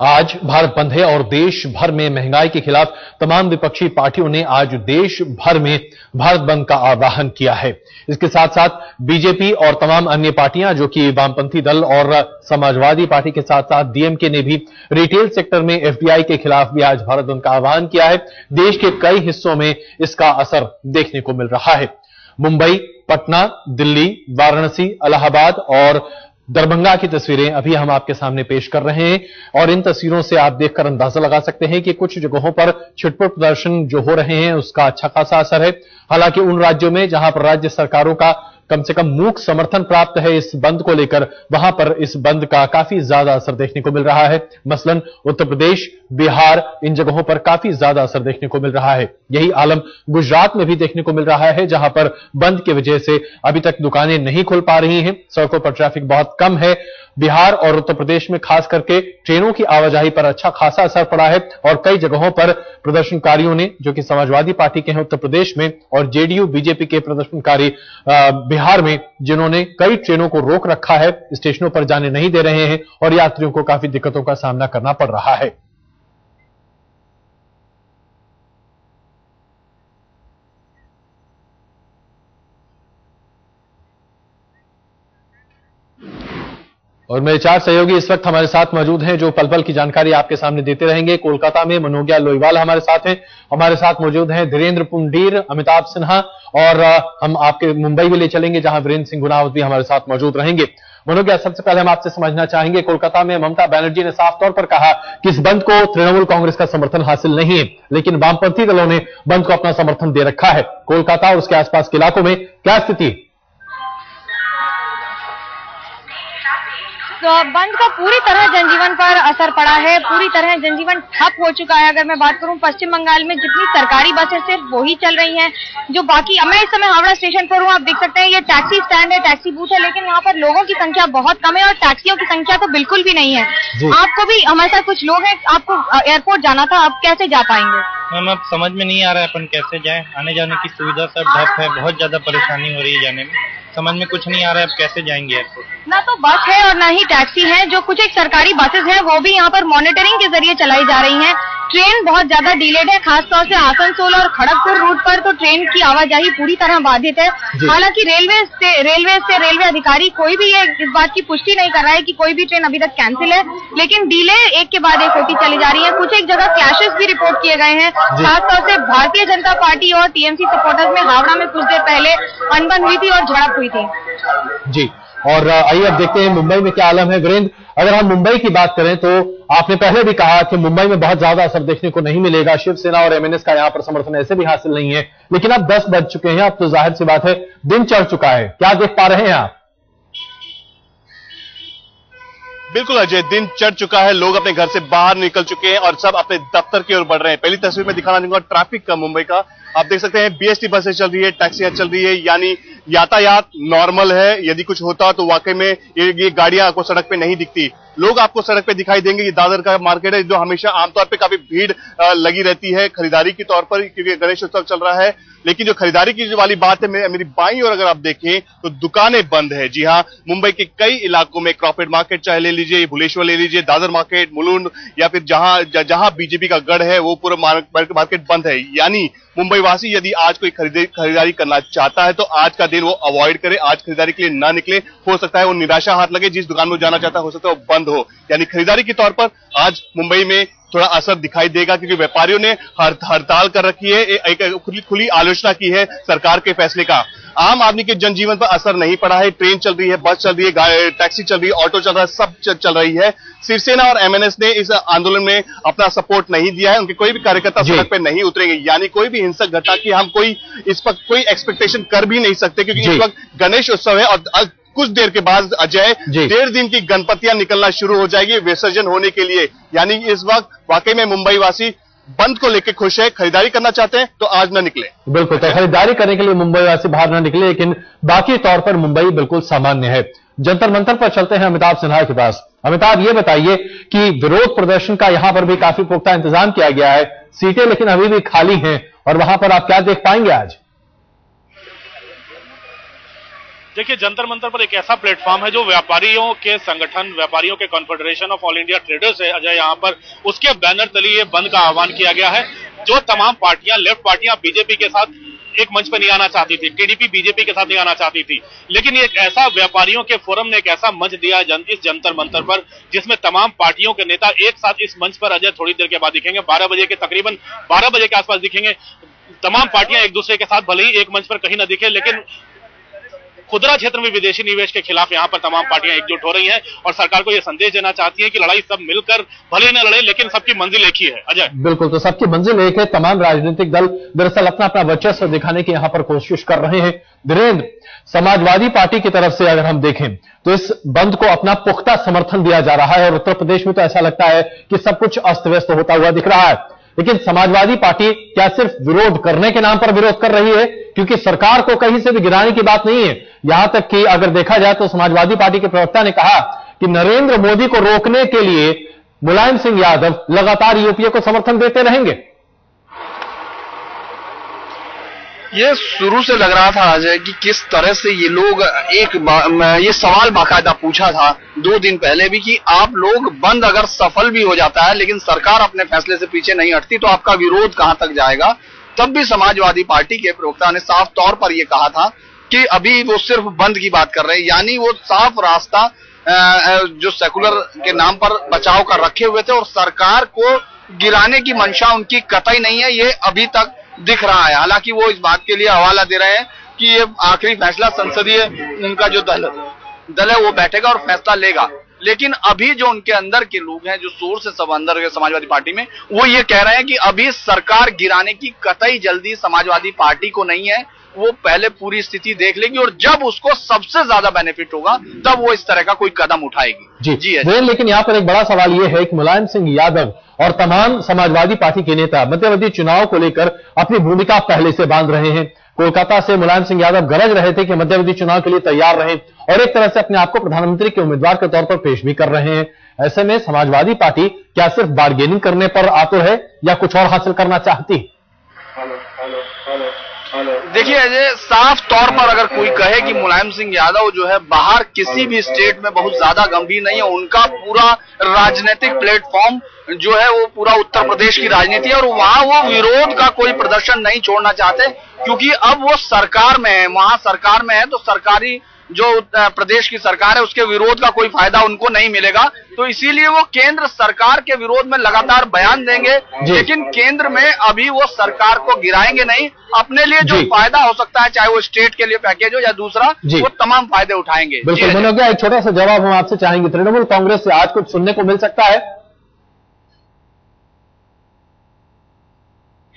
आज भारत बंद है और देश भर में महंगाई के खिलाफ तमाम विपक्षी पार्टियों ने आज देश भर में भारत बंद का आह्वान किया है। इसके साथ साथ बीजेपी और तमाम अन्य पार्टियां जो कि वामपंथी दल और समाजवादी पार्टी के साथ साथ डीएमके ने भी रिटेल सेक्टर में एफडीआई के खिलाफ भी आज भारत बंद का आह्वान किया है। देश के कई हिस्सों में इसका असर देखने को मिल रहा है। मुंबई, पटना, दिल्ली, वाराणसी, इलाहाबाद और दरभंगा की तस्वीरें अभी हम आपके सामने पेश कर रहे हैं और इन तस्वीरों से आप देखकर अंदाजा लगा सकते हैं कि कुछ जगहों पर छिटपुट प्रदर्शन जो हो रहे हैं उसका अच्छा खासा असर है। हालांकि उन राज्यों में जहां पर राज्य सरकारों का कम से कम मूक समर्थन प्राप्त है इस बंद को लेकर, वहां पर इस बंद का काफी ज्यादा असर देखने को मिल रहा है। मसलन उत्तर प्रदेश, बिहार, इन जगहों पर काफी ज्यादा असर देखने को मिल रहा है। यही आलम गुजरात में भी देखने को मिल रहा है, जहां पर बंद की वजह से अभी तक दुकानें नहीं खुल पा रही हैं, सड़कों पर ट्रैफिक बहुत कम है। बिहार और उत्तर प्रदेश में खास करके ट्रेनों की आवाजाही पर अच्छा खासा असर पड़ा है और कई जगहों पर प्रदर्शनकारियों ने, जो कि समाजवादी पार्टी के हैं उत्तर प्रदेश में और जेडीयू बीजेपी के प्रदर्शनकारी बिहार में, जिन्होंने कई ट्रेनों को रोक रखा है, स्टेशनों पर जाने नहीं दे रहे हैं और यात्रियों को काफी दिक्कतों का सामना करना पड़ रहा है। और मेरे चार सहयोगी इस वक्त हमारे साथ मौजूद हैं जो पल पल की जानकारी आपके सामने देते रहेंगे। कोलकाता में मनोज्ञा लोईवाल हमारे साथ हैं, हमारे साथ मौजूद हैं धीरेन्द्र पुंडीर, अमिताभ सिन्हा और हम आपके मुंबई में ले चलेंगे जहां वीरेंद्र सिंह गुनावत भी हमारे साथ मौजूद रहेंगे। मनोज्ञा, सबसे पहले हम आपसे समझना चाहेंगे, कोलकाता में ममता बनर्जी ने साफ तौर पर कहा कि इस बंद को तृणमूल कांग्रेस का समर्थन हासिल नहीं है, लेकिन वामपंथी दलों ने बंद को अपना समर्थन दे रखा है। कोलकाता और उसके आसपास के इलाकों में क्या स्थिति? तो बंद का पूरी तरह जनजीवन पर असर पड़ा है, पूरी तरह जनजीवन ठप हो चुका है। अगर मैं बात करूं पश्चिम बंगाल में जितनी सरकारी बसें सिर्फ वो ही चल रही हैं, जो बाकी, मैं इस समय हावड़ा स्टेशन पर हूं, आप देख सकते हैं ये टैक्सी स्टैंड है, टैक्सी बूथ है, लेकिन यहाँ पर लोगों की संख्या बहुत कम है और टैक्सियों की संख्या तो बिल्कुल भी नहीं है। आपको भी, हमारे साथ कुछ लोग हैं, आपको एयरपोर्ट जाना था, आप कैसे जा पाएंगे? मैम अब समझ में नहीं आ रहा है अपन कैसे जाएं, आने जाने की सुविधा सब ठप है, बहुत ज्यादा परेशानी हो रही है जाने में, समझ में कुछ नहीं आ रहा है अब कैसे जाएंगे एयरपोर्ट। ना तो बस है और ना ही टैक्सी है, जो कुछ एक सरकारी बसेस हैं वो भी यहाँ पर मॉनिटरिंग के जरिए चलाई जा रही हैं। ट्रेन बहुत ज्यादा डिलेड है, खासतौर से आसनसोल और खड़गपुर रूट पर तो ट्रेन की आवाजाही पूरी तरह बाधित है। हालांकि रेलवे अधिकारी कोई भी इस बात की पुष्टि नहीं कर रहा है कि कोई भी ट्रेन अभी तक कैंसिल है, लेकिन डिले एक के बाद एक होती चली जा रही है। कुछ एक जगह क्लैशेस भी रिपोर्ट किए गए हैं, खासतौर से भारतीय जनता पार्टी और टीएमसी सपोर्टर्स में हावड़ा में कुछ देर पहले अनबन हुई थी और झड़प हुई थी। जी, और आइए अब देखते हैं मुंबई में क्या आलम है। वीरेंद्र, अगर हम मुंबई की बात करें तो आपने पहले भी कहा कि मुंबई में बहुत ज्यादा असर देखने को नहीं मिलेगा, शिवसेना और एमएनएस का यहां पर समर्थन ऐसे भी हासिल नहीं है, लेकिन अब 10 बज चुके हैं, अब तो जाहिर सी बात है दिन चढ़ चुका है, क्या देख पा रहे हैं आप? बिल्कुल अजय, दिन चढ़ चुका है, लोग अपने घर से बाहर निकल चुके हैं और सब अपने दफ्तर की ओर बढ़ रहे हैं। पहली तस्वीर में दिखाना चाहूंगा ट्रैफिक का मुंबई का। आप देख सकते हैं बीएसटी बसें चल रही है, टैक्सियां चल रही है, यानी यातायात नॉर्मल है। यदि कुछ होता तो वाकई में ये गाड़ियां आपको सड़क पे नहीं दिखती। लोग आपको सड़क पे दिखाई देंगे। ये दादर का मार्केट है जो हमेशा आमतौर पे काफी भीड़ लगी रहती है खरीदारी के तौर पर, क्योंकि गणेश उत्सव चल रहा है। लेकिन जो खरीदारी की जो वाली बात है, मेरी बाईं ओर अगर आप देखें तो दुकानें बंद है। जी हाँ, मुंबई के कई इलाकों में क्रॉफर्ड मार्केट चाहे ले लीजिए, भुलेश्वर ले लीजिए, दादर मार्केट, मुलुंड या फिर जहां बीजेपी का गढ़ है वो पूरा मार्केट बंद है। यानी मुंबई वासी यदि आज कोई खरीदारी करना चाहता है तो आज का दिन वो अवॉइड करे, आज खरीदारी के लिए ना निकले। हो सकता है वो निराशा हाथ लगे, जिस दुकान में जाना चाहता है हो सकता है वो बंद हो। यानी खरीदारी के तौर पर आज मुंबई में थोड़ा असर दिखाई देगा, क्योंकि व्यापारियों ने हड़ताल कर रखी है, एक खुली आलोचना की है सरकार के फैसले का। आम आदमी के जनजीवन पर असर नहीं पड़ा है। ट्रेन चल रही है, बस चल रही है, टैक्सी चल रही है, ऑटो चल रहा है, सब चल रही है। शिवसेना और एमएनएस ने इस आंदोलन में अपना सपोर्ट नहीं दिया है, उनके कोई भी कार्यकर्ता सड़क पे नहीं उतरेंगे। यानी कोई भी हिंसक घटना की हम इस पर कोई एक्सपेक्टेशन कर भी नहीं सकते, क्योंकि इस वक्त गणेश उत्सव है और कुछ देर के बाद अजय 1.5 दिन की गणपतियां निकलना शुरू हो जाएगी विसर्जन होने के लिए। यानी इस वक्त वाकई में मुंबई वासी बंद को लेकर खुश है। खरीदारी करना चाहते हैं तो आज न निकले। बिल्कुल, तो खरीदारी करने के लिए मुंबई वासी बाहर न निकले, लेकिन बाकी तौर पर मुंबई बिल्कुल सामान्य है। जंतर मंतर पर चलते हैं अमिताभ सिन्हा के पास। अमिताभ, ये बताइए कि विरोध प्रदर्शन का यहां पर भी काफी पुख्ता इंतजाम किया गया है, सीटें लेकिन अभी भी खाली हैं, और वहां पर आप क्या देख पाएंगे आज? देखिए, जंतर मंतर पर एक ऐसा प्लेटफॉर्म है जो व्यापारियों के संगठन, व्यापारियों के confederation of all India traders है अजय, यहाँ पर उसके बैनर तले ये बंद का आह्वान किया गया है। जो तमाम पार्टियां, लेफ्ट पार्टियां बीजेपी के साथ एक मंच पर नहीं आना चाहती थी, टीडीपी बीजेपी के साथ नहीं आना चाहती थी, लेकिन ये एक ऐसा व्यापारियों के फोरम ने एक ऐसा मंच दिया इस जंतर मंतर पर, जिसमें तमाम पार्टियों के नेता एक साथ इस मंच पर अजय थोड़ी देर के बाद दिखेंगे। 12 बजे के तकरीबन 12 बजे के आसपास दिखेंगे। तमाम पार्टियां एक दूसरे के साथ भले ही एक मंच पर कहीं न दिखे, लेकिन खुदरा क्षेत्र में विदेशी निवेश के खिलाफ यहां पर तमाम पार्टियां एकजुट हो रही हैं और सरकार को यह संदेश देना चाहती हैं कि लड़ाई सब मिलकर भले न लड़े, लेकिन सबकी मंजिल एक ही है। अजय, बिल्कुल, तो सबकी मंजिल एक है। तमाम राजनीतिक दल दरअसल अपना अपना वर्चस्व दिखाने की यहां पर कोशिश कर रहे हैं। धीरेन्द्र, समाजवादी पार्टी की तरफ से अगर हम देखें तो इस बंद को अपना पुख्ता समर्थन दिया जा रहा है और उत्तर प्रदेश में तो ऐसा लगता है कि सब कुछ अस्त व्यस्त होता हुआ दिख रहा है। लेकिन समाजवादी पार्टी क्या सिर्फ विरोध करने के नाम पर विरोध कर रही है? क्योंकि सरकार को कहीं से भी गिराने की बात नहीं है। यहां तक कि अगर देखा जाए तो समाजवादी पार्टी के प्रवक्ता ने कहा कि नरेंद्र मोदी को रोकने के लिए मुलायम सिंह यादव लगातार यूपीए को समर्थन देते रहेंगे। ये शुरू से लग रहा था अजय कि किस तरह से ये लोग ये सवाल बाकायदा पूछा था 2 दिन पहले भी कि आप लोग बंद अगर सफल भी हो जाता है लेकिन सरकार अपने फैसले से पीछे नहीं हटती तो आपका विरोध कहां तक जाएगा। तब भी समाजवादी पार्टी के प्रवक्ता ने साफ तौर पर यह कहा था कि अभी वो सिर्फ बंद की बात कर रहे हैं, यानी वो साफ रास्ता जो सेकुलर के नाम पर बचाव कर रखे हुए थे और सरकार को गिराने की मंशा उनकी कतई नहीं है, ये अभी तक दिख रहा है। हालांकि वो इस बात के लिए हवाला दे रहे हैं कि ये आखिरी फैसला संसदीय उनका जो दल है वो बैठेगा और फैसला लेगा। लेकिन अभी जो उनके अंदर के लोग हैं, जो सोर्स है सब अंदर के समाजवादी पार्टी में, वो ये कह रहे हैं कि अभी सरकार गिराने की कतई जल्दी समाजवादी पार्टी को नहीं है। वो पहले पूरी स्थिति देख लेगी और जब उसको सबसे ज्यादा बेनिफिट होगा तब वो इस तरह का कोई कदम उठाएगी। जी लेकिन यहाँ पर एक बड़ा सवाल ये है कि मुलायम सिंह यादव और तमाम समाजवादी पार्टी के नेता मध्यवर्ती चुनाव को लेकर अपनी भूमिका पहले से बांध रहे हैं। कोलकाता से मुलायम सिंह यादव गरज रहे थे कि मध्यवर्ती चुनाव के लिए तैयार रहें और एक तरह से अपने आप को प्रधानमंत्री के उम्मीदवार के तौर पर पेश भी कर रहे हैं। ऐसे में समाजवादी पार्टी क्या सिर्फ बार्गेनिंग करने पर आतुर है या कुछ और हासिल करना चाहती है? देखिए अजय, साफ तौर पर अगर कोई कहे कि मुलायम सिंह यादव जो है बाहर किसी भी स्टेट में बहुत ज्यादा गंभीर नहीं है, उनका पूरा राजनीतिक प्लेटफॉर्म जो है वो पूरा उत्तर प्रदेश की राजनीति है और वहां वो विरोध का कोई प्रदर्शन नहीं छोड़ना चाहते क्योंकि अब वो सरकार में है, वहां सरकार में है तो सरकारी जो प्रदेश की सरकार है उसके विरोध का कोई फायदा उनको नहीं मिलेगा। तो इसीलिए वो केंद्र सरकार के विरोध में लगातार बयान देंगे, लेकिन केंद्र में अभी वो सरकार को गिराएंगे नहीं। अपने लिए जो फायदा हो सकता है, चाहे वो स्टेट के लिए पैकेज हो या दूसरा, वो तमाम फायदे उठाएंगे। बिल्कुल मनोज, एक छोटा सा जवाब हम आपसे चाहेंगे, तृणमूल कांग्रेस से आज कुछ सुनने को मिल सकता है?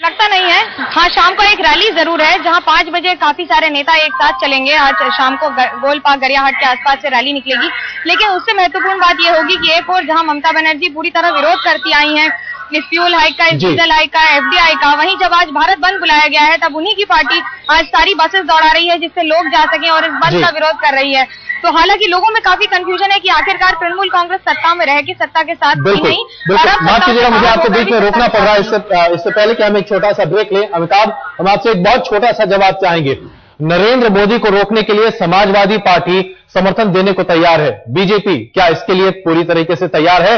लगता नहीं है। हाँ, शाम को एक रैली जरूर है जहां 5 बजे काफी सारे नेता एक साथ चलेंगे। आज शाम को गोलपाक गरियाहाट के आसपास से रैली निकलेगी, लेकिन उससे महत्वपूर्ण बात यह होगी कि एक और जहां ममता बनर्जी पूरी तरह विरोध करती आई हैं इस फ्यूल हाइक का, इस डीजल हाइक का, एफडीआई का, वहीं जब आज भारत बंद बुलाया गया है तब उन्हीं की पार्टी आज सारी बसेस दौड़ा रही है जिससे लोग जा सकें और इस बंद का विरोध कर रही है। तो हालांकि लोगों में काफी कंफ्यूजन है कि आखिरकार तृणमूल कांग्रेस सत्ता में रह के सत्ता के साथ भी नहीं। माफ कीजिएगा, मुझे आपको बीच में रोकना पड़ रहा है। इससे पहले कि हम एक छोटा सा ब्रेक लें, अमिताभ, हम आपसे एक बहुत छोटा सा जवाब चाहेंगे। नरेंद्र मोदी को रोकने के लिए समाजवादी पार्टी समर्थन देने को तैयार है, बीजेपी क्या इसके लिए पूरी तरीके से तैयार है?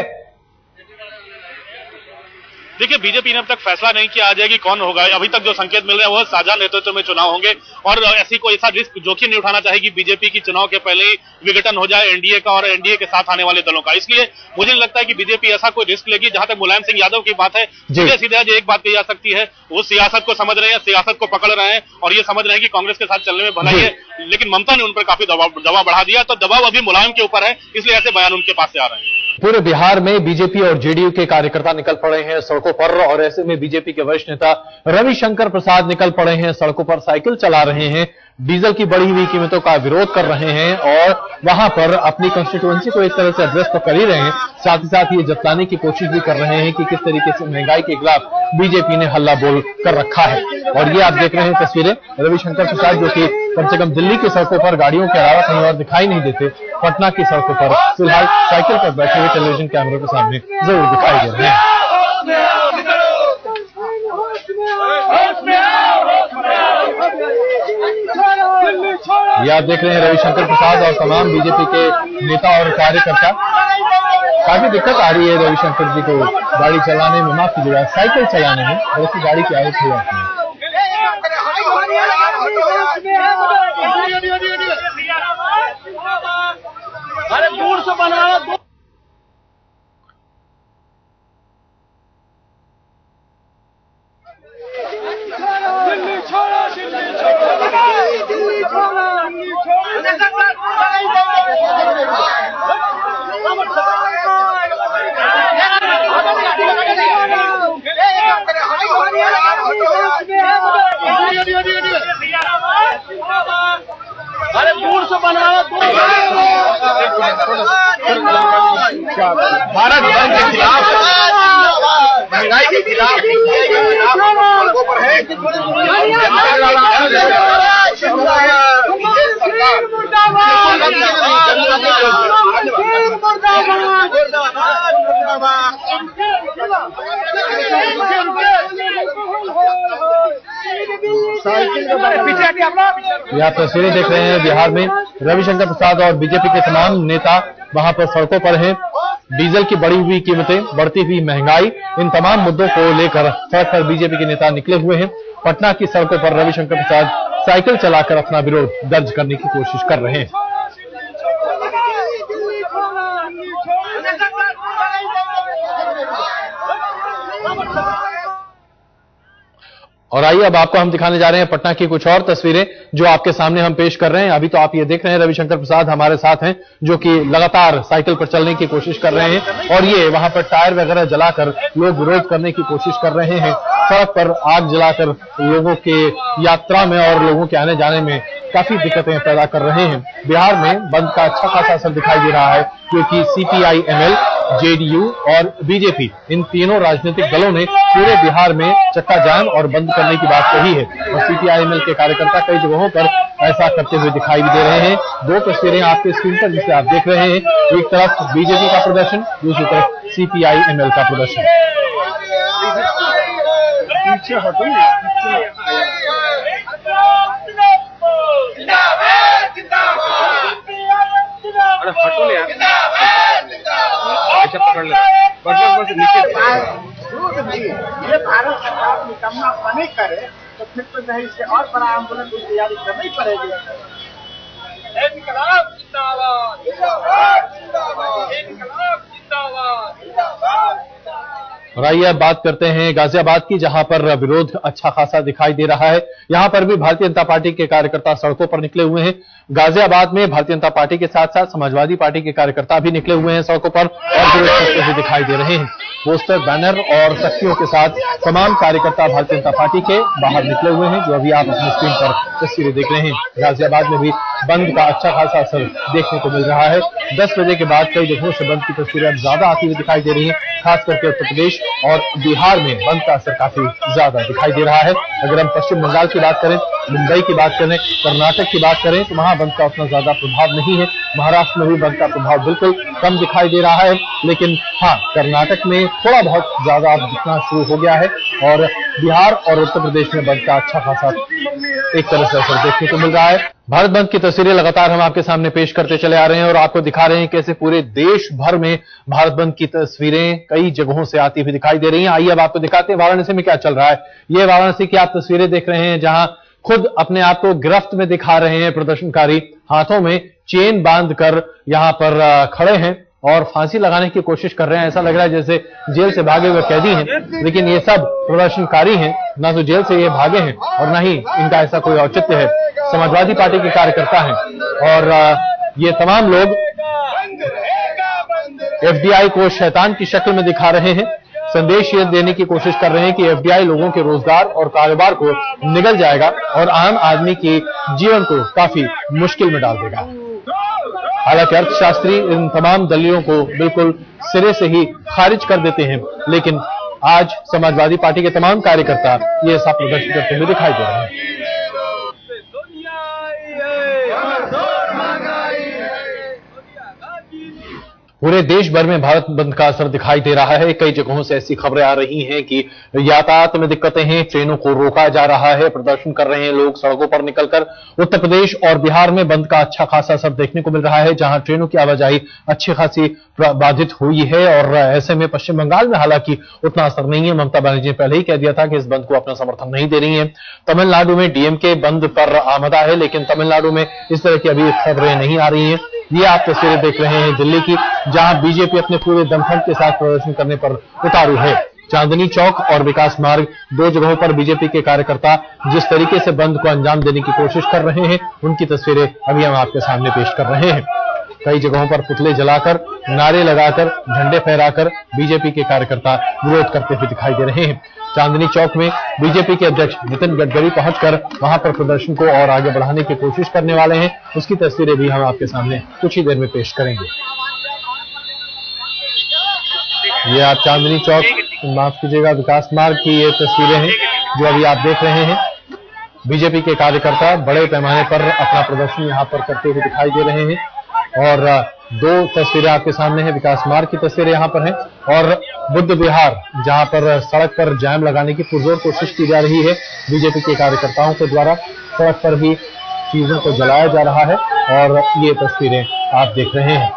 देखिए, बीजेपी ने अब तक फैसला नहीं किया आ जाएगी कौन होगा। अभी तक जो संकेत मिल रहे हैं वो साझा नेतृत्व में चुनाव होंगे और ऐसी कोई ऐसा रिस्क जोखिम नहीं उठाना चाहेगी बीजेपी की चुनाव के पहले ही विघटन हो जाए एनडीए का और एनडीए के साथ आने वाले दलों का। इसलिए मुझे नहीं लगता है कि बीजेपी ऐसा कोई रिस्क लेगी। जहां तक मुलायम सिंह यादव की बात है, सीधे सीधे एक बात कही जा सकती है, वो सियासत को समझ रहे हैं, सियासत को पकड़ रहे हैं और ये समझ रहे हैं कि कांग्रेस के साथ चलने में भलाई है, लेकिन ममता ने उन पर काफी दबाव बढ़ा दिया, तो दबाव अभी मुलायम के ऊपर है, इसलिए ऐसे बयान उनके पास से आ रहे हैं। पूरे बिहार में बीजेपी और जेडीयू के कार्यकर्ता निकल पड़े हैं सड़कों पर और ऐसे में बीजेपी के वरिष्ठ नेता रविशंकर प्रसाद निकल पड़े हैं सड़कों पर, साइकिल चला रहे हैं, डीजल की बढ़ी हुई कीमतों का विरोध कर रहे हैं और वहां पर अपनी कंस्टिट्यूएंसी को एक तरह से एड्रेस तो कर ही रहे हैं, साथ ही साथ ये जताने की कोशिश भी कर रहे हैं कि किस तरीके से महंगाई के खिलाफ बीजेपी ने हल्ला बोल कर रखा है। और ये आप देख रहे हैं तस्वीरें रविशंकर प्रसाद जो कि कम से कम दिल्ली की सड़कों पर गाड़ियों के अलावा कहीं और दिखाई नहीं देते, पटना की सड़कों पर फिलहाल साइकिल पर बैठे हुए टेलीविजन कैमरों के सामने जरूर दिखाई दे रहे हैं। छोड़ो ये आप देख रहे हैं रविशंकर प्रसाद और तमाम बीजेपी के नेता और कार्यकर्ता। काफी दिक्कत आ रही है रविशंकर जी को गाड़ी चलाने में, माफ कीजिएगा साइकिल चलाने में, और ऐसी गाड़ी की आदत हो जाती है। अरे दूर से बनाना। अरे दूर से बनवाना। भारत बंद के खिलाफ, महंगाई के खिलाफ सड़कों पर है। ये आप तस्वीरें देख रहे हैं बिहार में रविशंकर प्रसाद और बीजेपी के तमाम नेता वहां पर सड़कों पर हैं। डीजल की बढ़ी हुई कीमतें, बढ़ती हुई महंगाई, इन तमाम मुद्दों को लेकर सड़क पर बीजेपी के नेता निकले हुए हैं। पटना की सड़कों पर रविशंकर प्रसाद साइकिल चलाकर अपना विरोध दर्ज करने की कोशिश कर रहे हैं। और आइए अब आपको हम दिखाने जा रहे हैं पटना की कुछ और तस्वीरें जो आपके सामने हम पेश कर रहे हैं। अभी तो आप ये देख रहे हैं रविशंकर प्रसाद हमारे साथ हैं जो कि लगातार साइकिल पर चलने की कोशिश कर रहे हैं, और ये वहां पर टायर वगैरह जलाकर लोग विरोध करने की कोशिश कर रहे हैं। सड़क पर आग जलाकर लोगों के यात्रा में और लोगों के आने जाने में काफी दिक्कतें पैदा कर रहे हैं। बिहार में बंद का अच्छा खासा असर दिखाई दे रहा है क्योंकि CPI-ML, JDU और बीजेपी इन तीनों राजनीतिक दलों ने पूरे बिहार में चक्का जाम और बंद करने की बात कही है, और CPI-ML के कार्यकर्ता कई जगहों पर ऐसा करते हुए दिखाई भी दे रहे हैं। दो तस्वीरें आपके स्क्रीन पर जिसे आप देख रहे हैं, एक तरफ बीजेपी का प्रदर्शन, दूसरी तरफ CPI-ML का प्रदर्शन। अच्छा पकड़ ले, बस नीचे। ये भारत सरकार निकम्मा पनी करे तो फिर तो नहीं, इससे और बड़ा आंदोलन की तैयारी करनी पड़ेगी। इनकलाब जिंदाबाद, जिंदाबाद, जिंदाबाद, इनकलाब जिंदाबाद, जिंदाबाद। और आइए अब बात करते हैं गाजियाबाद की, जहां पर विरोध अच्छा खासा दिखाई दे रहा है। यहां पर भी भारतीय जनता पार्टी के कार्यकर्ता सड़कों पर निकले हुए हैं। गाजियाबाद में भारतीय जनता पार्टी के साथ साथ समाजवादी पार्टी के कार्यकर्ता भी निकले हुए हैं सड़कों पर और विरोध करते हुए दिखाई दे रहे हैं। पोस्टर, बैनर और तख्तियों के साथ तमाम कार्यकर्ता भारतीय जनता पार्टी के बाहर निकले हुए हैं, जो अभी आप अपनी स्क्रीन पर तस्वीरें देख रहे हैं। गाजियाबाद में भी बंद का अच्छा खासा असर देखने को मिल रहा है। 10 बजे के बाद कई जगहों से बंद की तस्वीरें अब ज्यादा आती हुई दिखाई दे रही हैं, खास करके उत्तर प्रदेश और बिहार में बंद का असर काफी ज्यादा दिखाई दे रहा है। अगर हम पश्चिम बंगाल की बात करें, मुंबई की बात करें, कर्नाटक की बात करें तो वहां बंद का उतना ज्यादा प्रभाव नहीं है। महाराष्ट्र में भी बंद का प्रभाव बिल्कुल कम दिखाई दे रहा है, लेकिन हाँ, कर्नाटक में थोड़ा बहुत ज्यादा अब दिखना शुरू हो गया है, और बिहार और उत्तर प्रदेश में बंद का अच्छा खासा एक तरह से असर देखने को मिल रहा है। भारत बंद की तस्वीरें लगातार हम आपके सामने पेश करते चले आ रहे हैं और आपको दिखा रहे हैं कैसे पूरे देश भर में भारत बंद की तस्वीरें कई जगहों से आती हुई दिखाई दे रही हैं। आइए अब आपको दिखाते हैं वाराणसी में क्या चल रहा है। ये वाराणसी की आप तस्वीरें देख रहे हैं, जहां खुद अपने आप को गिरफ्त में दिखा रहे हैं प्रदर्शनकारी, हाथों में चेन बांधकर यहां पर खड़े हैं और फांसी लगाने की कोशिश कर रहे हैं। ऐसा लग रहा है जैसे जेल से भागे हुए कैदी हैं, लेकिन ये सब प्रदर्शनकारी हैं, ना तो जेल से ये भागे हैं और ना ही इनका ऐसा कोई औचित्य है। समाजवादी पार्टी के कार्यकर्ता हैं और ये तमाम लोग FDI को शैतान की शक्ल में दिखा रहे हैं। संदेश ये देने की कोशिश कर रहे हैं कि FDI लोगों के रोजगार और कारोबार को निगल जाएगा और आम आदमी के जीवन को काफी मुश्किल में डाल देगा। हालांकि अर्थशास्त्री इन तमाम दलीलों को बिल्कुल सिरे से ही खारिज कर देते हैं, लेकिन आज समाजवादी पार्टी के तमाम कार्यकर्ता ये ऐसा प्रदर्शन करते हुए दिखाई दे रहे हैं। पूरे देश भर में भारत बंद का असर दिखाई दे रहा है। कई जगहों से ऐसी खबरें आ रही हैं कि यातायात में दिक्कतें हैं, ट्रेनों को रोका जा रहा है, प्रदर्शन कर रहे हैं लोग सड़कों पर निकलकर। उत्तर प्रदेश और बिहार में बंद का अच्छा खासा असर देखने को मिल रहा है, जहां ट्रेनों की आवाजाही अच्छी खासी बाधित हुई है। और ऐसे में पश्चिम बंगाल में हालांकि उतना असर नहीं है। ममता बनर्जी ने पहले ही कह दिया था कि इस बंद को अपना समर्थन नहीं दे रही है। तमिलनाडु में डीएमके बंद पर आमदा है, लेकिन तमिलनाडु में इस तरह की अभी खबरें नहीं आ रही हैं। ये आप तस्वीरें देख रहे हैं दिल्ली की, जहां बीजेपी अपने पूरे दमखम के साथ प्रदर्शन करने पर उतारू है। चांदनी चौक और विकास मार्ग, दो जगहों पर बीजेपी के कार्यकर्ता जिस तरीके से बंद को अंजाम देने की कोशिश कर रहे हैं, उनकी तस्वीरें अभी हम आपके सामने पेश कर रहे हैं। कई जगहों पर पुतले जलाकर, नारे लगाकर, झंडे फहराकर बीजेपी के कार्यकर्ता विरोध करते हुए दिखाई दे रहे हैं। चांदनी चौक में बीजेपी के अध्यक्ष नितिन गडकरी पहुंचकर वहां पर प्रदर्शन को और आगे बढ़ाने की कोशिश करने वाले हैं। उसकी तस्वीरें भी हम आपके सामने कुछ ही देर में पेश करेंगे। ये आप चांदनी चौक, माफ कीजिएगा, विकास मार्ग की ये तस्वीरें हैं जो अभी आप देख रहे हैं। बीजेपी के कार्यकर्ता बड़े पैमाने पर अपना प्रदर्शन यहां पर करते हुए दिखाई दे रहे हैं। और दो तस्वीरें आपके सामने हैं, विकास मार्ग की तस्वीरें यहां पर हैं और बुद्ध विहार, जहां पर सड़क पर जाम लगाने की पुरजोर कोशिश की जा रही है बीजेपी के कार्यकर्ताओं के द्वारा। सड़क पर भी चीजों को जलाया जा रहा है और ये तस्वीरें आप देख रहे हैं।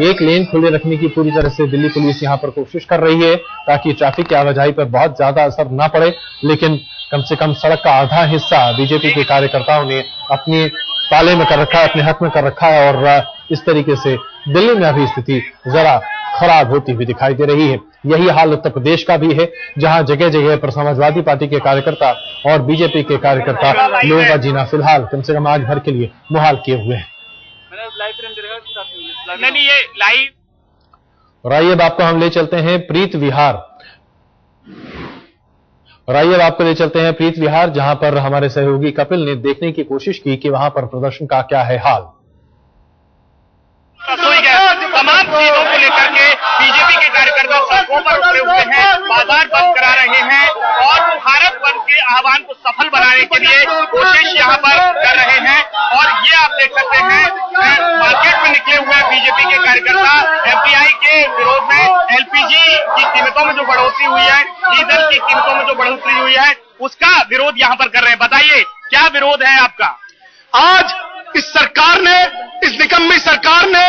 एक लेन खुले रखने की पूरी तरह से दिल्ली पुलिस यहां पर कोशिश कर रही है ताकि ट्रैफिक की आवाजाही पर बहुत ज्यादा असर न पड़े, लेकिन कम से कम सड़क का आधा हिस्सा बीजेपी के कार्यकर्ताओं ने अपने ताले में कर रखा है, अपने हक में कर रखा है। और इस तरीके से दिल्ली में अभी स्थिति जरा खराब होती हुई दिखाई दे रही है। यही हाल उत्तर प्रदेश का भी है, जहां जगह जगह पर समाजवादी पार्टी के कार्यकर्ता और बीजेपी के कार्यकर्ता लोगों का जीना फिलहाल कम से कम आज भर के लिए मुहाल किए हुए हैं। ये लाइव। और आइए अब आपको हम ले चलते हैं प्रीत विहार। और आइए अब आपको ले चलते हैं प्रीत विहार, जहां पर हमारे सहयोगी कपिल ने देखने की कोशिश की कि वहां पर प्रदर्शन का क्या है हाल। तमाम चीजों को लेकर के बीजेपी के कार्यकर्ता सड़कों पर उतरे हुए हैं, बाजार बंद करा रहे हैं और भारत बंद के आह्वान को सफल बनाने के लिए कोशिश यहां पर कर रहे हैं। और ये आप देख सकते हैं मार्केट में निकले हुए बीजेपी के कार्यकर्ता एफडीआई के विरोध में एलपीजी की कीमतों में जो बढ़ोतरी हुई है, डीजल की कीमतों में जो बढ़ोतरी हुई है, उसका विरोध यहां पर कर रहे हैं। बताइए क्या विरोध है आपका? आज इस सरकार ने, इस निकम्मी सरकार ने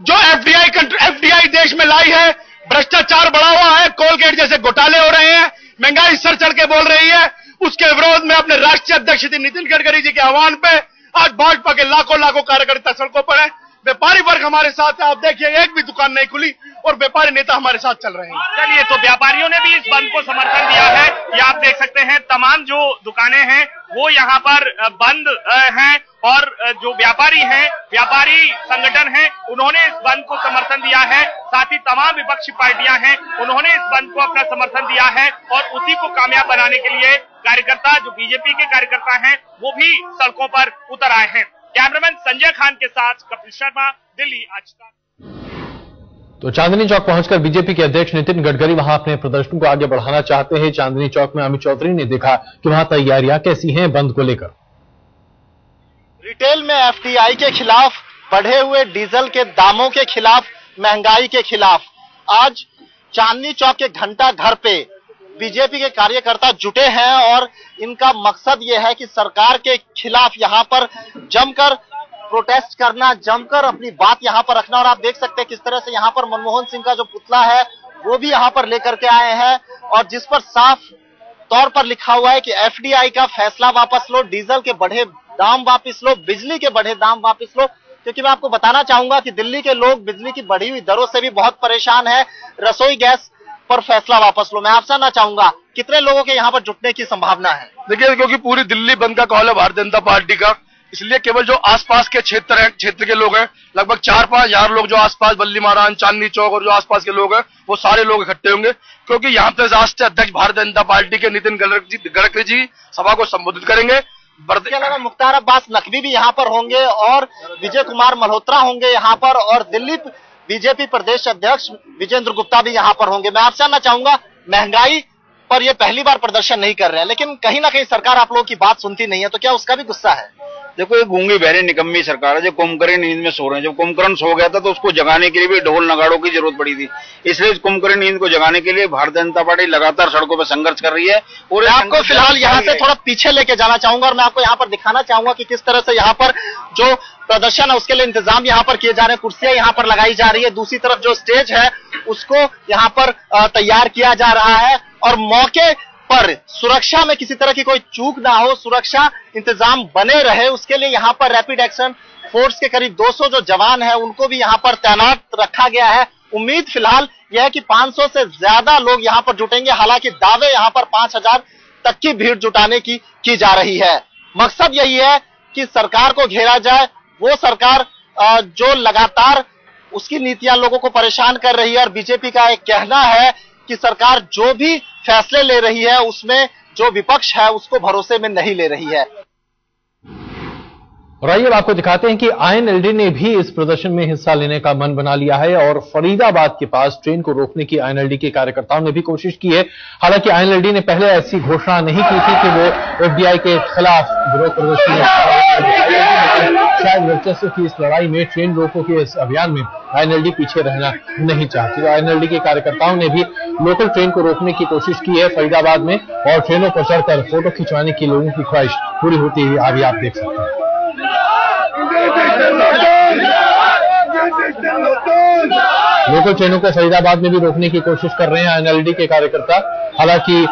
जो एफडीआई देश में लाई है, भ्रष्टाचार बढ़ा हुआ है, कोलगेट जैसे घोटाले हो रहे हैं, महंगाई सर चढ़ के बोल रही है, उसके विरोध में अपने राष्ट्रीय अध्यक्ष नितिन गडकरी जी के आह्वान पे आज भाजपा के लाखों लाखों कार्यकर्ता सड़कों पर है। व्यापारी वर्ग हमारे साथ है, आप देखिए एक भी दुकान नहीं खुली और व्यापारी नेता हमारे साथ चल रहे हैं। चलिए, तो व्यापारियों ने भी इस बंद को समर्थन दिया है। ये आप देख सकते हैं तमाम जो दुकानें हैं वो यहाँ पर बंद हैं और जो व्यापारी हैं, व्यापारी संगठन हैं, उन्होंने इस बंद को समर्थन दिया है। साथ ही तमाम विपक्षी पार्टियां हैं, उन्होंने इस बंद को अपना समर्थन दिया है और उसी को कामयाब बनाने के लिए कार्यकर्ता, जो बीजेपी के कार्यकर्ता हैं, वो भी सड़कों पर उतर आए हैं। कैमरामैन संजय खान के साथ कपिल शर्मा, दिल्ली आज तक। तो चांदनी चौक पहुंचकर बीजेपी के अध्यक्ष नितिन गडकरी वहां अपने प्रदर्शन को आगे बढ़ाना चाहते हैं। चांदनी चौक में अमित चौधरी ने देखा कि वहां तैयारियां कैसी हैं बंद को लेकर। रिटेल में एफडीआई के खिलाफ, बढ़े हुए डीजल के दामों के खिलाफ, महंगाई के खिलाफ आज चांदनी चौक के घंटा घर पे बीजेपी के कार्यकर्ता जुटे हैं और इनका मकसद यह है कि सरकार के खिलाफ यहां पर जमकर प्रोटेस्ट करना, जमकर अपनी बात यहां पर रखना। और आप देख सकते हैं किस तरह से यहां पर मनमोहन सिंह का जो पुतला है वो भी यहां पर लेकर के आए हैं और जिस पर साफ तौर पर लिखा हुआ है कि एफडीआई का फैसला वापस लो, डीजल के बढ़े दाम वापस लो, बिजली के बढ़े दाम वापस लो। क्योंकि मैं आपको बताना चाहूंगा कि दिल्ली के लोग बिजली की बढ़ी हुई दरों से भी बहुत परेशान है। रसोई गैस पर फैसला वापस लो। मैं आपसे जानना चाहूंगा कितने लोगों के यहाँ पर जुटने की संभावना है? देखिए, क्योंकि पूरी दिल्ली बंद का कॉल है भारतीय जनता पार्टी का, इसलिए केवल जो आसपास के क्षेत्र के लोग हैं, लगभग 4-5 हजार लोग जो आसपास बल्ली महाराज, चांदनी चौक और जो आसपास के लोग हैं, वो सारे लोग इकट्ठे होंगे। क्योंकि यहाँ पे राष्ट्रीय अध्यक्ष भारतीय जनता पार्टी के नितिन गडकरी जी सभा को संबोधित करेंगे। इसके अलावा मुख्तार अब्बास नकवी भी यहाँ पर होंगे और विजय कुमार मल्होत्रा होंगे यहाँ पर और दिल्ली बीजेपी प्रदेश अध्यक्ष विजेंद्र गुप्ता भी यहाँ पर होंगे। मैं आपसे जानना चाहूंगा, महंगाई पर ये पहली बार प्रदर्शन नहीं कर रहे हैं, लेकिन कहीं ना कहीं सरकार आप लोगों की बात सुनती नहीं है, तो क्या उसका भी गुस्सा है? देखो ये गूंगी बहरी निकम्मी सरकार है जो कुंभकर्ण नींद में सो रहे हैं। जब कुंभकर्ण सो गया था तो उसको जगाने के लिए भी ढोल नगाड़ों की जरूरत पड़ी थी, इसलिए कुंभकर्ण नींद को जगाने के लिए भारतीय जनता पार्टी लगातार सड़कों पर संघर्ष कर रही है। और मैं आपको फिलहाल यहाँ से थोड़ा पीछे लेके जाना चाहूंगा और मैं आपको यहाँ पर दिखाना चाहूंगा कि किस तरह से यहाँ पर जो प्रदर्शन है उसके लिए इंतजाम यहाँ पर किए जा रहे हैं, कुर्सियां यहाँ पर लगाई जा रही है, दूसरी तरफ जो स्टेज है उसको यहाँ पर तैयार किया जा रहा है और मौके पर सुरक्षा में किसी तरह की कोई चूक ना हो, सुरक्षा इंतजाम बने रहे, उसके लिए यहाँ पर रैपिड एक्शन फोर्स के करीब 200 जो जवान है उनको भी यहाँ पर तैनात रखा गया है। उम्मीद फिलहाल यह है कि 500 से ज्यादा लोग यहाँ पर जुटेंगे, हालांकि दावे यहाँ पर 5000 तक की भीड़ जुटाने की जा रही है। मकसद यही है कि सरकार को घेरा जाए, वो सरकार जो लगातार उसकी नीतियां लोगों को परेशान कर रही है और बीजेपी का एक कहना है कि सरकार जो भी फैसले ले रही है उसमें जो विपक्ष है उसको भरोसे में नहीं ले रही है। और आइए आपको दिखाते हैं कि आईएनएलडी ने भी इस प्रदर्शन में हिस्सा लेने का मन बना लिया है और फरीदाबाद के पास ट्रेन को रोकने की आईएनएलडी के कार्यकर्ताओं ने भी कोशिश की है। हालांकि आईएनएलडी ने पहले ऐसी घोषणा नहीं की थी कि वो एफडीआई के खिलाफ विरोध प्रदर्शन शायद वर्चस्व की इस लड़ाई में, ट्रेन रोको के इस अभियान में आईएनएलडी पीछे रहना नहीं चाहती। तो आईएनएलडी के कार्यकर्ताओं ने भी लोकल ट्रेन को रोकने की कोशिश की है फरीदाबाद में और ट्रेनों पर चढ़कर फोटो खिंचवाने की लोगों की ख्वाहिश पूरी होती हुई अभी आप देख सकते हैं। लोकल ट्रेनों को फरीदाबाद में भी रोकने की कोशिश कर रहे हैं आईएनएलडी के कार्यकर्ता। हालांकि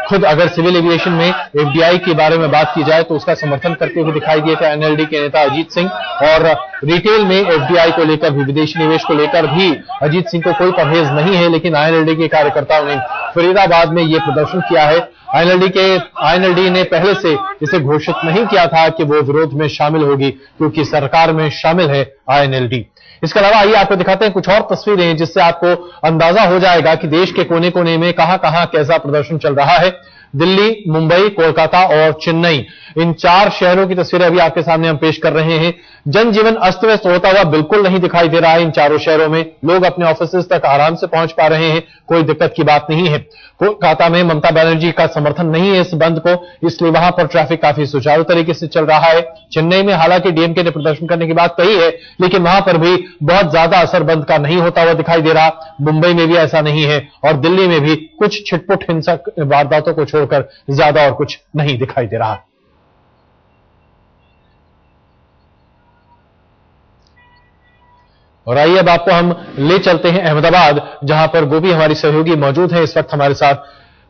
खुद अगर सिविल एविएशन में एफडीआई के बारे में बात की जाए तो उसका समर्थन करते हुए दिखाई दिए थे आईएनएलडी के नेता अजीत सिंह और रिटेल में एफडीआई को लेकर भी, विदेशी निवेश को लेकर भी अजीत सिंह को कोई परहेज नहीं है। लेकिन आईएनएलडी के कार्यकर्ताओं ने फरीदाबाद में ये प्रदर्शन किया है। आईएनएलडी ने पहले से इसे घोषित नहीं किया था कि वो विरोध में शामिल होगी क्योंकि सरकार में शामिल है आईएनएलडी। इसके अलावा आइए आपको दिखाते हैं कुछ और तस्वीरें जिससे आपको अंदाजा हो जाएगा कि देश के कोने कोने में कहां कहां कैसा प्रदर्शन चल रहा है। दिल्ली, मुंबई, कोलकाता और चेन्नई, इन 4 शहरों की तस्वीरें अभी आपके सामने हम पेश कर रहे हैं। जनजीवन अस्त व्यस्त होता हुआ बिल्कुल नहीं दिखाई दे रहा है इन चारों शहरों में। लोग अपने ऑफिस तक आराम से पहुंच पा रहे हैं, कोई दिक्कत की बात नहीं है। कोलकाता में ममता बनर्जी का समर्थन नहीं है इस बंद को, इसलिए वहां पर ट्रैफिक काफी सुचारू तरीके से चल रहा है। चेन्नई में हालांकि डीएमके ने प्रदर्शन करने की बात कही है लेकिन वहां पर भी बहुत ज्यादा असर बंद का नहीं होता हुआ दिखाई दे रहा। मुंबई में भी ऐसा नहीं है और दिल्ली में भी कुछ छिटपुट हिंसक वारदातों को छोड़कर ज्यादा और कुछ नहीं दिखाई दे रहा। और आइए अब आपको हम ले चलते हैं अहमदाबाद, जहां पर गोपी हमारी सहयोगी मौजूद है इस वक्त हमारे साथ।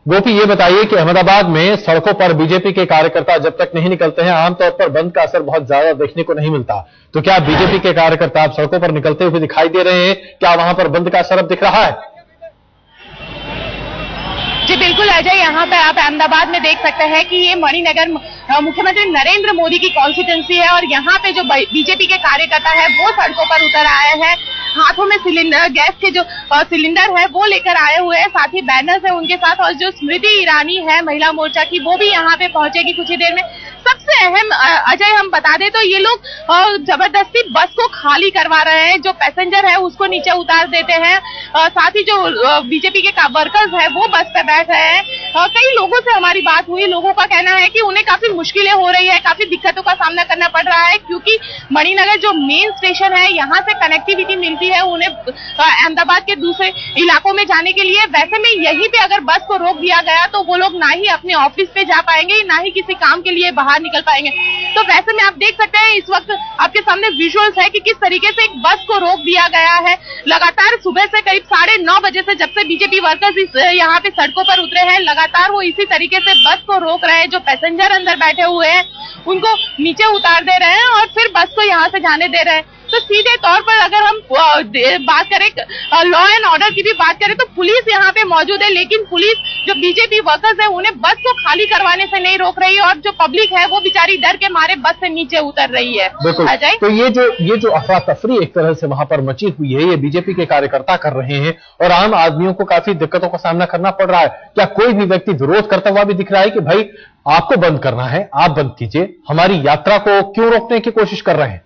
गोपी, ये बताइए कि अहमदाबाद में सड़कों पर बीजेपी के कार्यकर्ता जब तक नहीं निकलते हैं आमतौर पर बंद का असर बहुत ज्यादा देखने को नहीं मिलता, तो क्या बीजेपी के कार्यकर्ता अब सड़कों पर निकलते हुए दिखाई दे रहे हैं? क्या वहां पर बंद का असर अब दिख रहा है? जी बिल्कुल अजय, यहाँ पे आप अहमदाबाद में देख सकते हैं कि ये मणिनगर मुख्यमंत्री नरेंद्र मोदी की कॉन्स्टिट्यूंसी है और यहाँ पे जो बीजेपी के कार्यकर्ता है वो सड़कों पर उतर आए हैं। हाथों में सिलेंडर, गैस के जो सिलेंडर है वो लेकर आए हुए हैं, साथ ही बैनर्स है उनके साथ। और जो स्मृति ईरानी है महिला मोर्चा की, वो भी यहाँ पे पहुंचेगी कुछ ही देर में। सबसे अहम अजय हम बता दें तो ये लोग जबरदस्ती बस को खाली करवा रहे हैं, जो पैसेंजर है उसको नीचे उतार देते हैं। साथ ही जो बीजेपी के वर्कर्स है वो बस पे बैठ रहे हैं। कई लोगों से हमारी बात हुई, लोगों का कहना है कि उन्हें काफी मुश्किलें हो रही है, काफी दिक्कतों का सामना करना पड़ रहा है क्योंकि मणिनगर जो मेन स्टेशन है यहाँ से कनेक्टिविटी मिलती है उन्हें अहमदाबाद के दूसरे इलाकों में जाने के लिए। वैसे में यहीं पे अगर बस को रोक दिया गया तो वो लोग ना ही अपने ऑफिस पे जा पाएंगे, ना ही किसी काम के लिए बाहर निकल पाएंगे। तो वैसे में आप देख सकते हैं इस वक्त आपके सामने विजुअल्स है कि किस तरीके से एक बस को रोक दिया गया है। लगातार सुबह से करीब 9:30 बजे से जब से बीजेपी वर्कर्स यहाँ पे सड़कों पर उतरे हैं, लगातार वो इसी तरीके से बस को रोक रहे हैं। जो पैसेंजर अंदर बैठे हुए हैं उनको नीचे उतार दे रहे हैं और फिर बस को यहाँ से जाने दे रहे हैं। तो सीधे तौर पर अगर हम बात करें लॉ एंड ऑर्डर की भी बात करें तो पुलिस यहाँ पे मौजूद है, लेकिन पुलिस जो बीजेपी वर्कर्स है उन्हें बस को खाली करवाने से नहीं रोक रही और जो पब्लिक है वो बेचारी डर के मारे बस से नीचे उतर रही है। बिल्कुल, तो ये जो अफरा तफरी एक तरह से वहां पर मची हुई है, ये बीजेपी के कार्यकर्ता कर रहे हैं और आम आदमियों को काफी दिक्कतों का सामना करना पड़ रहा है। क्या कोई भी व्यक्ति विरोध करता हुआ भी दिख रहा है कि भाई आपको बंद करना है, आप बंद कीजिए, हमारी यात्रा को क्यों रोकने की कोशिश कर रहे हैं?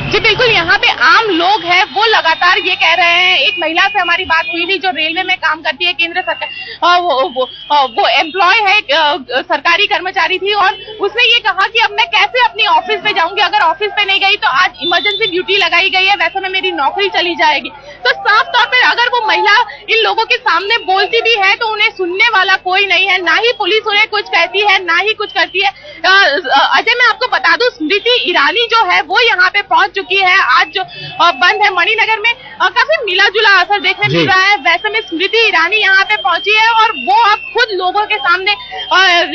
जी बिल्कुल, यहाँ पे आम लोग हैं वो लगातार ये कह रहे हैं। एक महिला से हमारी बात हुई थी जो रेलवे में काम करती है, केंद्र सरकार, वो एम्प्लॉय है, सरकारी कर्मचारी थी, और उसने ये कहा कि अब मैं कैसे अपनी ऑफिस पे जाऊंगी, अगर ऑफिस पे नहीं गई तो आज इमरजेंसी ड्यूटी लगाई गई है, वैसे में मेरी नौकरी चली जाएगी। तो साफ तौर पर अगर वो महिला इन लोगों के सामने बोलती भी है तो उन्हें सुनने वाला कोई नहीं है, ना ही पुलिस उन्हें कुछ कहती है, ना ही कुछ करती है। अजय, मैं आपको बता दूं, स्मृति ईरानी जो है वो यहाँ पे पहुंच चुकी है। आज जो बंद है मणिनगर में, काफी मिला जुला असर देखने मिल रहा है। वैसे में स्मृति ईरानी यहाँ पे पहुंची है और वो अब खुद लोगों के सामने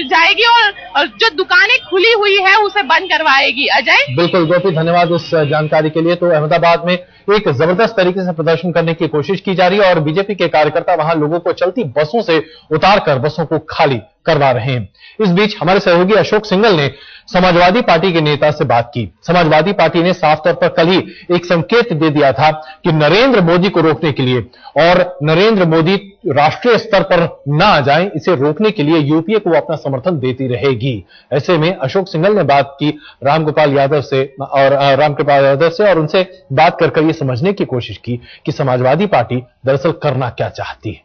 जाएगी और जो दुकानें खुली हुई है उसे बंद करवाएगी। अजय, बिल्कुल गोपी, धन्यवाद इस जानकारी के लिए। तो अहमदाबाद में एक जबरदस्त तरीके से प्रदर्शन करने की कोशिश की जा रही है और बीजेपी के कार्यकर्ता वहां लोगों को चलती बसों से उतारकर बसों को खाली करवा रहे हैं। इस बीच हमारे सहयोगी अशोक सिंघल ने समाजवादी पार्टी के नेता से बात की। समाजवादी पार्टी ने साफ तौर पर कल ही एक संकेत दे दिया था कि नरेंद्र मोदी को रोकने के लिए और नरेंद्र मोदी राष्ट्रीय स्तर पर ना आ जाएं, इसे रोकने के लिए यूपीए को अपना समर्थन देती रहेगी। ऐसे में अशोक सिंघल ने बात की रामगोपाल यादव से और उनसे बात कर ये समझने की कोशिश की कि समाजवादी पार्टी दरअसल करना क्या चाहती है।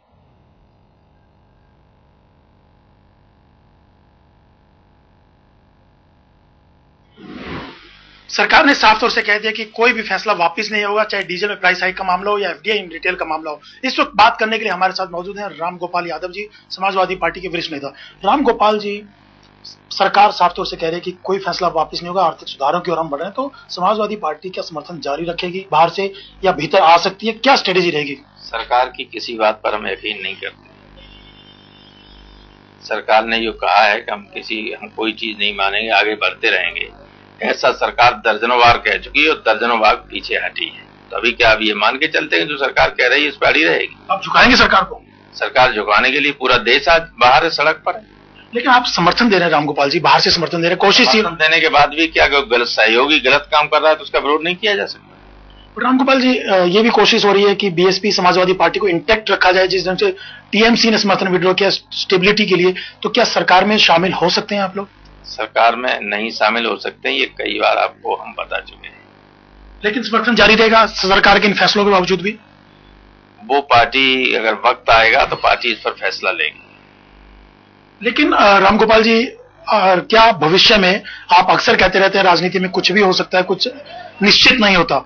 सरकार ने साफ तौर से कह दिया कि कोई भी फैसला वापस नहीं होगा, चाहे डीजल में प्राइस हाइक का मामला हो या एफडीआई इन रिटेल का मामला हो। इस वक्त बात करने के लिए हमारे साथ मौजूद हैं रामगोपाल यादव जी, समाजवादी पार्टी के वरिष्ठ नेता। रामगोपाल जी, सरकार साफ तौर से कह रही है कि कोई फैसला वापस नहीं होगा, आर्थिक सुधारों की ओर हम बढ़ रहे हैं, तो समाजवादी पार्टी क्या समर्थन जारी रखेगी बाहर से या भीतर आ सकती है? क्या स्ट्रेटेजी रहेगी? सरकार की किसी बात पर हम यकीन नहीं करते। सरकार ने जो कहा है कि हम कोई चीज नहीं मानेंगे, आगे बढ़ते रहेंगे, ऐसा सरकार दर्जनों बार कह चुकी है और दर्जनों बार पीछे हटी है। तो अभी क्या अब ये मान के चलते हैं जो सरकार कह रही है इस पर अड़ी रहेगी? आप झुकाएंगे सरकार को? सरकार झुकाने के लिए पूरा देश आज बाहर है, सड़क पर है। लेकिन आप समर्थन दे रहे हैं रामगोपाल जी, बाहर से समर्थन दे रहे हैं, कोशिश देने के बाद भी क्या गलत सहयोगी गलत काम कर रहा है तो उसका विरोध नहीं किया जा सकता। रामगोपाल जी, ये भी कोशिश हो रही है कि बीएसपी समाजवादी पार्टी को इंटैक्ट रखा जाए, जिस ढंग से टीएमसी ने समर्थन विड्रॉ किया स्टेबिलिटी के लिए, तो क्या सरकार में शामिल हो सकते हैं आप लोग? सरकार में नहीं शामिल हो सकते हैं, ये कई बार आपको हम बता चुके हैं। लेकिन समर्थन जारी रहेगा सरकार के इन फैसलों के बावजूद भी? वो पार्टी अगर वक्त आएगा तो पार्टी इस पर फैसला लेगी। लेकिन रामगोपाल जी, क्या भविष्य में, आप अक्सर कहते रहते हैं राजनीति में कुछ भी हो सकता है, कुछ निश्चित नहीं होता,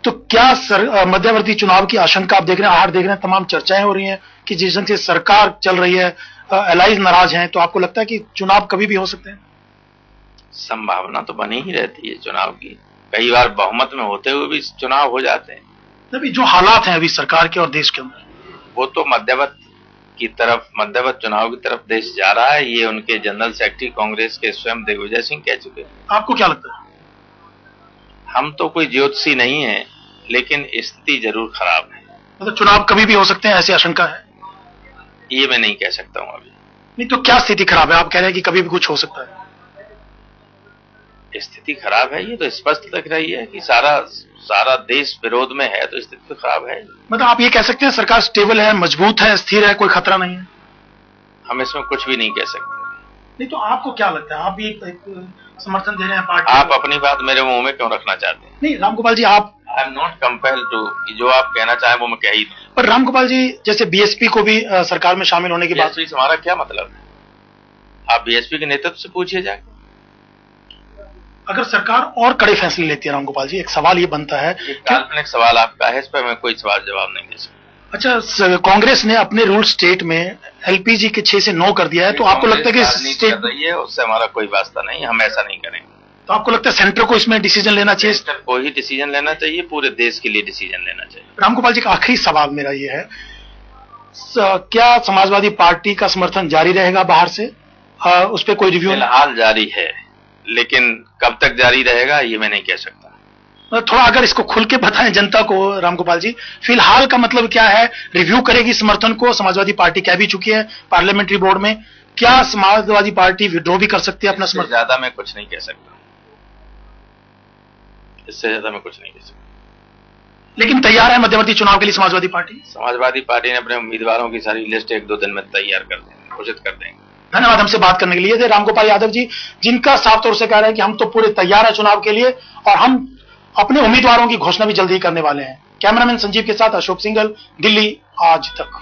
तो क्या मध्यवर्ती चुनाव की आशंका आप देख रहे हैं, आहट देख रहे हैं, तमाम चर्चाएं हो रही हैं कि जिस ढंग से सरकार चल रही है, एलाइज नाराज हैं, तो आपको लगता है कि चुनाव कभी भी हो सकते हैं? संभावना तो बनी ही रहती है चुनाव की, कई बार बहुमत में होते हुए भी चुनाव हो जाते हैं। अभी जो हालात हैं अभी सरकार के और देश के अंदर, वो तो मध्यवर्त चुनाव की तरफ देश जा रहा है, ये उनके जनरल सेक्रेटरी कांग्रेस के स्वयं दिग्विजय सिंह कह चुके हैं। आपको क्या लगता है? हम तो कोई ज्योतिषी नहीं है, लेकिन स्थिति जरूर खराब है। मतलब चुनाव कभी भी हो सकते हैं, ऐसी आशंका है? ये मैं नहीं कह सकता हूं अभी। नहीं तो क्या स्थिति खराब है? आप कह रहे हैं कि कभी भी कुछ हो सकता है। स्थिति खराब है, ये तो स्पष्ट लग रही है कि सारा देश विरोध में है, तो स्थिति तो खराब है। मतलब आप ये कह सकते हैं सरकार स्टेबल है, मजबूत है, स्थिर है, कोई खतरा नहीं है? हम इसमें कुछ भी नहीं कह सकते। नहीं तो आपको क्या लगता है? आप भी एक समर्थन दे रहे हैं पार्टी, आप अपनी बात मेरे मुंह में क्यों रखना चाहते हैं? नहीं रामगोपाल जी, आप I am not compelled to, जो आप कहना चाहें वो मैं कह ही दूं। पर रामगोपाल जी, जैसे बीएसपी को भी सरकार में शामिल होने की बात, बीएसपी से हमारा क्या मतलब है? आप बीएसपी के नेतृत्व से पूछिए जाके। अगर सरकार और कड़े फैसले लेती है रामगोपाल जी, एक सवाल ये बनता है, काल्पनिक सवाल आपका है, इस पर मैं कोई सवाल जवाब नहीं दे सकता। अच्छा, कांग्रेस ने अपने रूल स्टेट में एलपीजी के 6 से 9 कर दिया है, तो आपको लगता है कि स्टेट कर रही है, उससे हमारा कोई वास्ता नहीं, हम ऐसा नहीं करेंगे। तो आपको लगता है सेंटर को इसमें डिसीजन लेना चाहिए? सेंटर को ही डिसीजन लेना चाहिए, पूरे देश के लिए डिसीजन लेना चाहिए। रामगोपाल जी, का आखिरी सवाल मेरा ये है, क्या समाजवादी पार्टी का समर्थन जारी रहेगा बाहर से? उस पर कोई रिव्यू? फिलहाल जारी है, लेकिन कब तक जारी रहेगा ये मैं नहीं कह सकता। थोड़ा अगर इसको खुल के बताएं जनता को रामगोपाल जी, फिलहाल का मतलब क्या है? रिव्यू करेगी समर्थन को, समाजवादी पार्टी कह भी चुकी है पार्लियामेंट्री बोर्ड में, क्या समाजवादी पार्टी विड्रॉ भी कर सकती है अपना समर्थन? ज्यादा मैं कुछ नहीं कह सकता, इससे ज्यादा मैं कुछ नहीं कह सकता। लेकिन तैयार है मध्यवर्ती चुनाव के लिए समाजवादी पार्टी? समाजवादी पार्टी ने अपने उम्मीदवारों की सारी लिस्ट 1-2 दिन में तैयार कर देंगे, घोषित कर देंगे। धन्यवाद हमसे बात करने के लिए। थे रामगोपाल यादव जी, जिनका साफ तौर से कह रहे हैं कि हम तो पूरे तैयार है चुनाव के लिए और हम अपने उम्मीदवारों की घोषणा भी जल्द ही करने वाले हैं। कैमरामैन संजीव के साथ अशोक सिंघल, दिल्ली आज तक।